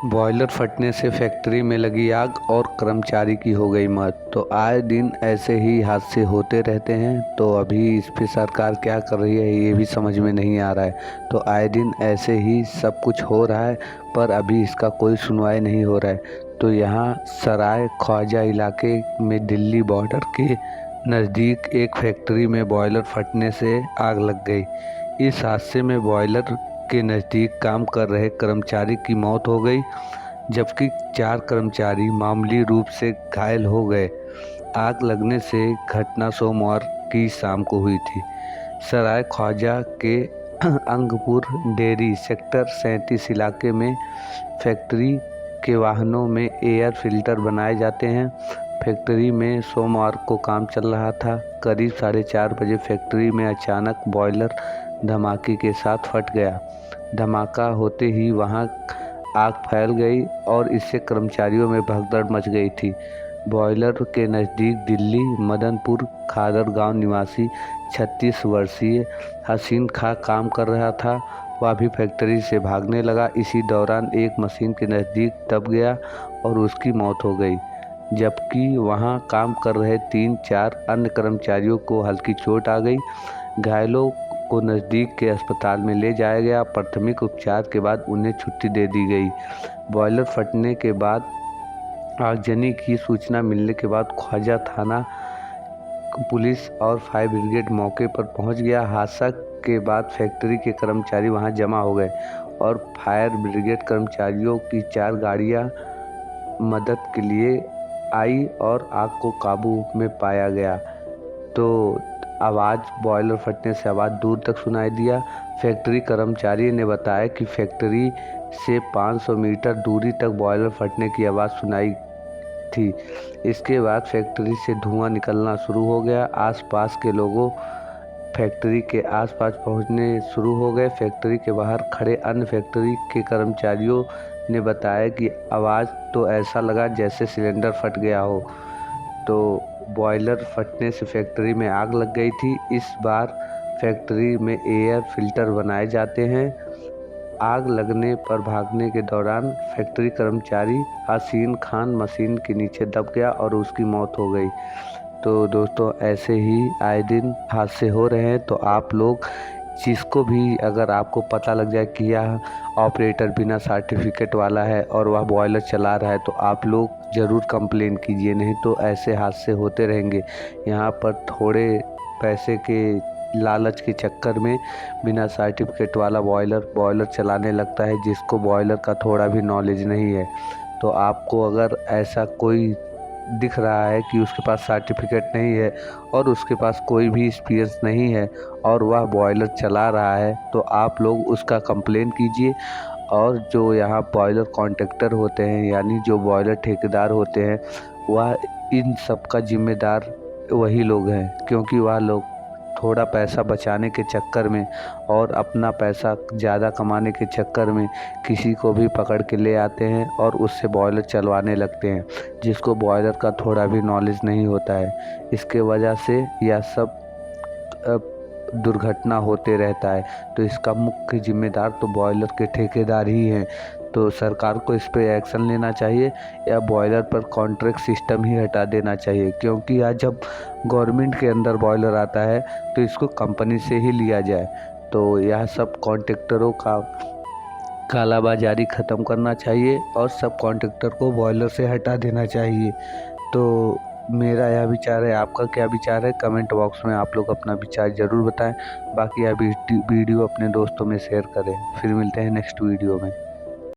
Boiler फटने से factory में लगी आग और कर्मचारी की हो गई मौत। तो आए दिन ऐसे ही हादसे होते रहते हैं। तो अभी इस पे सरकार क्या कर रही है ये भी समझ में नहीं आ रहा है। तो आए दिन ऐसे ही सब कुछ हो रहा है पर अभी इसका कोई सुनवाई नहीं हो रहा है। तो यहाँ सराय ख्वाजा इलाके में दिल्ली बॉर्डर के नज़दीक एक फैक्ट्री में बॉयलर फटने से आग लग गई। इस हादसे में बॉयलर के नज़दीक काम कर रहे कर्मचारी की मौत हो गई, जबकि 4 कर्मचारी मामूली रूप से घायल हो गए। आग लगने से घटना सोमवार की शाम को हुई थी। सराय ख्वाजा के अंगपुर डेयरी सेक्टर 37 इलाके में फैक्ट्री के वाहनों में एयर फिल्टर बनाए जाते हैं। फैक्ट्री में सोमवार को काम चल रहा था। करीब 4:30 बजे फैक्ट्री में अचानक बॉयलर धमाके के साथ फट गया। धमाका होते ही वहां आग फैल गई और इससे कर्मचारियों में भगदड़ मच गई थी। बॉयलर के नज़दीक दिल्ली मदनपुर खादर गांव निवासी 36 वर्षीय हसीन खां काम कर रहा था। वह भी फैक्ट्री से भागने लगा। इसी दौरान एक मशीन के नज़दीक दब गया और उसकी मौत हो गई, जबकि वहां काम कर रहे 3-4 अन्य कर्मचारियों को हल्की चोट आ गई। घायलों को नज़दीक के अस्पताल में ले जाया गया। प्राथमिक उपचार के बाद उन्हें छुट्टी दे दी गई। बॉयलर फटने के बाद आगजनी की सूचना मिलने के बाद ख्वाजा थाना पुलिस और फायर ब्रिगेड मौके पर पहुंच गया। हादसा के बाद फैक्ट्री के कर्मचारी वहां जमा हो गए और फायर ब्रिगेड कर्मचारियों की 4 गाड़ियां मदद के लिए आई और आग को काबू में पाया गया। तो बॉयलर फटने से आवाज़ दूर तक सुनाई दिया। फैक्ट्री कर्मचारी ने बताया कि फैक्ट्री से 500 मीटर दूरी तक बॉयलर फटने की आवाज़ सुनाई थी। इसके बाद फैक्ट्री से धुआं निकलना शुरू हो गया। आसपास के लोगों फैक्ट्री के आसपास पहुंचने शुरू हो गए। फैक्ट्री के बाहर खड़े अन्य फैक्ट्री के कर्मचारियों ने बताया कि आवाज़ तो ऐसा लगा जैसे सिलेंडर फट गया हो। तो बॉयलर फटने से फैक्ट्री में आग लग गई थी। इस बार फैक्ट्री में एयर फिल्टर बनाए जाते हैं। आग लगने पर भागने के दौरान फैक्ट्री कर्मचारी हसीन खान मशीन के नीचे दब गया और उसकी मौत हो गई। तो दोस्तों ऐसे ही आए दिन हादसे हो रहे हैं। तो आप लोग जिसको भी अगर आपको पता लग जाए कि यह ऑपरेटर बिना सर्टिफिकेट वाला है और वह बॉयलर चला रहा है तो आप लोग ज़रूर कंप्लेन कीजिए, नहीं तो ऐसे हादसे होते रहेंगे। यहाँ पर थोड़े पैसे के लालच के चक्कर में बिना सर्टिफिकेट वाला बॉयलर चलाने लगता है, जिसको बॉयलर का थोड़ा भी नॉलेज नहीं है। तो आपको अगर ऐसा कोई दिख रहा है कि उसके पास सर्टिफिकेट नहीं है और उसके पास कोई भी एक्सपीरियंस नहीं है और वह बॉयलर चला रहा है, तो आप लोग उसका कंप्लेन कीजिए। और जो यहाँ बॉयलर कॉन्ट्रैक्टर होते हैं यानी जो बॉयलर ठेकेदार होते हैं, वह इन सब का जिम्मेदार वही लोग हैं, क्योंकि वह लोग थोड़ा पैसा बचाने के चक्कर में और अपना पैसा ज़्यादा कमाने के चक्कर में किसी को भी पकड़ के ले आते हैं और उससे बॉयलर चलवाने लगते हैं, जिसको बॉयलर का थोड़ा भी नॉलेज नहीं होता है। इसके वजह से यह सब दुर्घटना होते रहता है। तो इसका मुख्य जिम्मेदार तो बॉयलर के ठेकेदार ही हैं। तो सरकार को इस पे एक्शन लेना चाहिए या बॉयलर पर कॉन्ट्रैक्ट सिस्टम ही हटा देना चाहिए, क्योंकि आज जब गवर्नमेंट के अंदर बॉयलर आता है तो इसको कंपनी से ही लिया जाए। तो यह सब कॉन्ट्रैक्टरों का कालाबाजारी ख़त्म करना चाहिए और सब कॉन्ट्रैक्टर को बॉयलर से हटा देना चाहिए। तो मेरा यह विचार है। आपका क्या विचार है? कमेंट बॉक्स में आप लोग अपना विचार ज़रूर बताएं। बाकी यह वीडियो अपने दोस्तों में शेयर करें। फिर मिलते हैं नेक्स्ट वीडियो में।